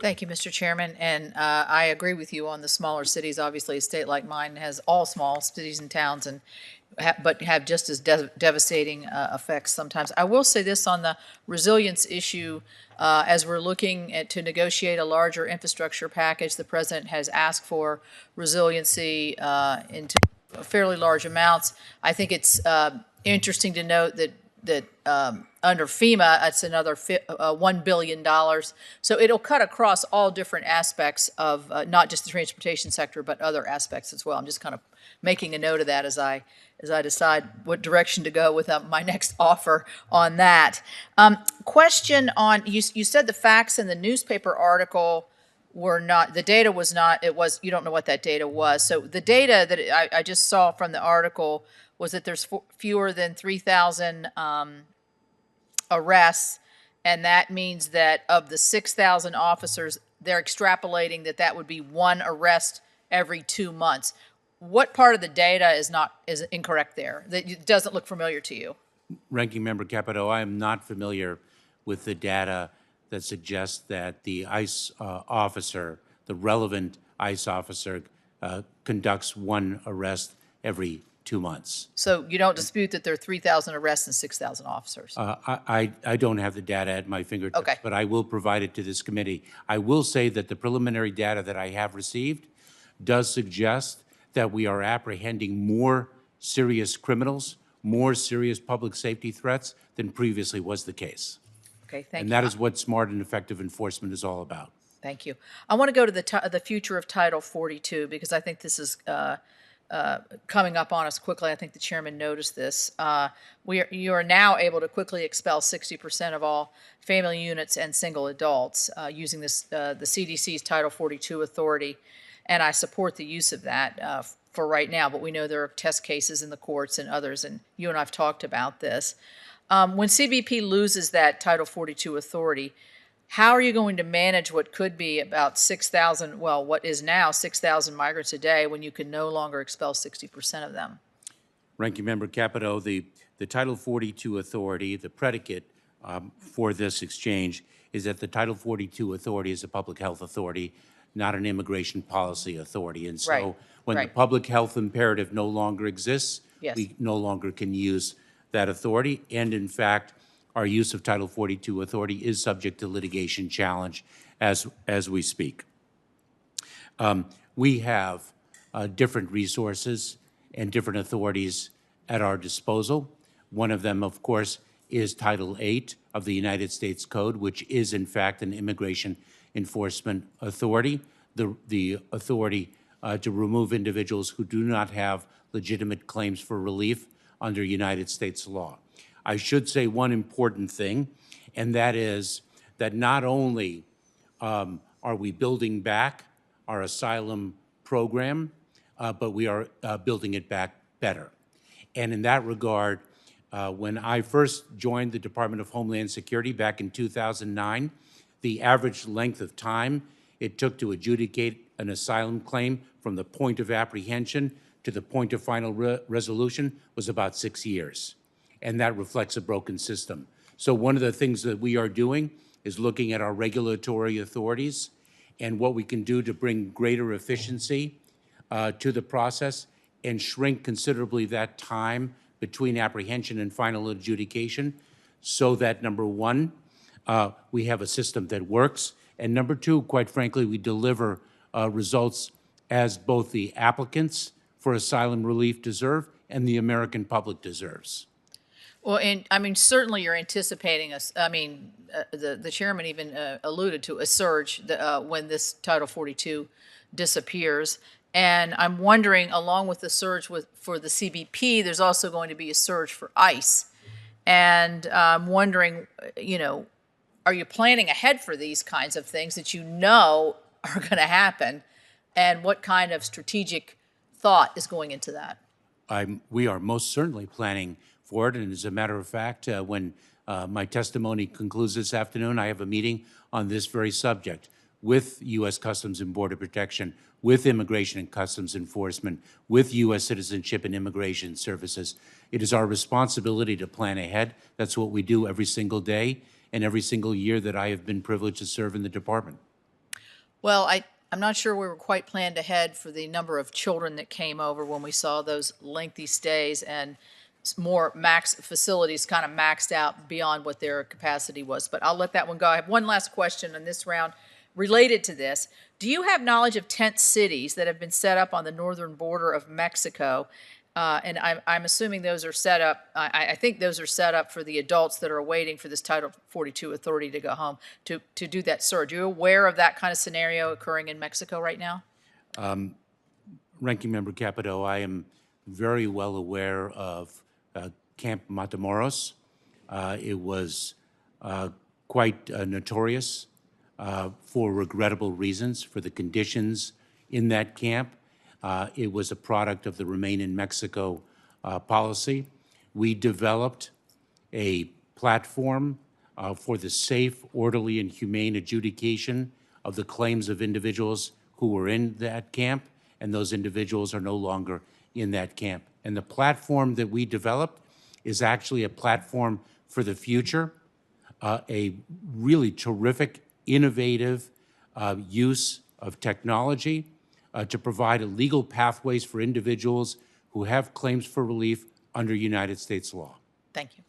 Thank you, Mr. Chairman. And I agree with you on the smaller cities. Obviously, a state like mine has all small cities and towns, and but have just as devastating effects sometimes. I will say this on the resilience issue. As we're looking to negotiate a larger infrastructure package, the president has asked for resiliency into fairly large amounts. I think it's interesting to note that under FEMA, it's another $1 billion. So it'll cut across all different aspects of not just the transportation sector, but other aspects as well. I'm just kind of making a note of that as I decide what direction to go with my next offer on that. Question on, you said the facts in the newspaper article were not, the data was not, it was, you don't know what that data was. So the data that I just saw from the article was that there's fewer than 3,000 arrests, and that means that of the 6,000 officers, they're extrapolating that would be one arrest every 2 months. What part of the data is incorrect there? That doesn't look familiar to you? Ranking Member Capito, I am not familiar with the data that suggests that the ICE officer, the relevant ICE officer, conducts one arrest every 2 months. So you don't dispute that there are 3,000 arrests and 6,000 officers? I don't have the data at my fingertips, Okay. but I will provide it to this committee. I will say that the preliminary data that I have received does suggest that we are apprehending more serious criminals, more serious public safety threats than previously was the case. Okay, thank you. And that is what smart and effective enforcement is all about. Thank you. I want to go to the future of Title 42 because I think this is coming up on us quickly. I think the chairman noticed this. You are now able to quickly expel 60% of all family units and single adults using this the CDC's Title 42 authority, and I support the use of that for right now. But we know there are test cases in the courts and others, and you and I've talked about this. When CBP loses that Title 42 authority, how are you going to manage what could be about 6,000, well, what is now 6,000 migrants a day when you can no longer expel 60% of them? Ranking Member Capito, the Title 42 authority, the predicate for this exchange is that the Title 42 authority is a public health authority, not an immigration policy authority. And so Right. when the public health imperative no longer exists, Yes. we no longer can use that authority. And in fact, our use of Title 42 authority is subject to litigation challenge as we speak. We have different resources and different authorities at our disposal. One of them, of course, is Title 8 of the United States Code, which is, in fact, an immigration enforcement authority, the authority to remove individuals who do not have legitimate claims for relief under United States law. I should say one important thing, and that is that not only are we building back our asylum program, but we are building it back better. And in that regard, when I first joined the Department of Homeland Security back in 2009, the average length of time it took to adjudicate an asylum claim from the point of apprehension to the point of final resolution was about 6 years. And that reflects a broken system. So one of the things that we are doing is looking at our regulatory authorities and what we can do to bring greater efficiency to the process and shrink considerably that time between apprehension and final adjudication so that, number one, we have a system that works, and number two, quite frankly, we deliver results as both the applicants for asylum relief deserve and the American public deserves. Well, and I mean, certainly you're anticipating us. I mean, the chairman even alluded to a surge when this Title 42 disappears. And I'm wondering, along with the surge for the CBP, there's also going to be a surge for ICE. And I'm wondering, you know, are you planning ahead for these kinds of things that you know are going to happen? And what kind of strategic thought is going into that? We are most certainly planning for it. And as a matter of fact, when my testimony concludes this afternoon, I have a meeting on this very subject with U.S. Customs and Border Protection, with Immigration and Customs Enforcement, with U.S. Citizenship and Immigration Services. It is our responsibility to plan ahead. That's what we do every single day and every single year that I have been privileged to serve in the department. Well, I'm not sure we were quite planned ahead for the number of children that came over when we saw those lengthy stays and more max facilities kind of maxed out beyond what their capacity was. But I'll let that one go. I have one last question in this round related to this. Do you have knowledge of tent cities that have been set up on the northern border of Mexico? And I'm assuming those are set up, I think those are set up for the adults that are waiting for this Title 42 authority to go home to do that surge. Are you aware of that kind of scenario occurring in Mexico right now? Ranking Member Capito, I am very well aware of Camp Matamoros. It was quite notorious for regrettable reasons for the conditions in that camp. It was a product of the Remain in Mexico policy. We developed a platform for the safe, orderly, and humane adjudication of the claims of individuals who were in that camp, and those individuals are no longer in that camp. And the platform that we developed is actually a platform for the future, a really terrific, innovative use of technology to provide legal pathways for individuals who have claims for relief under United States law. Thank you.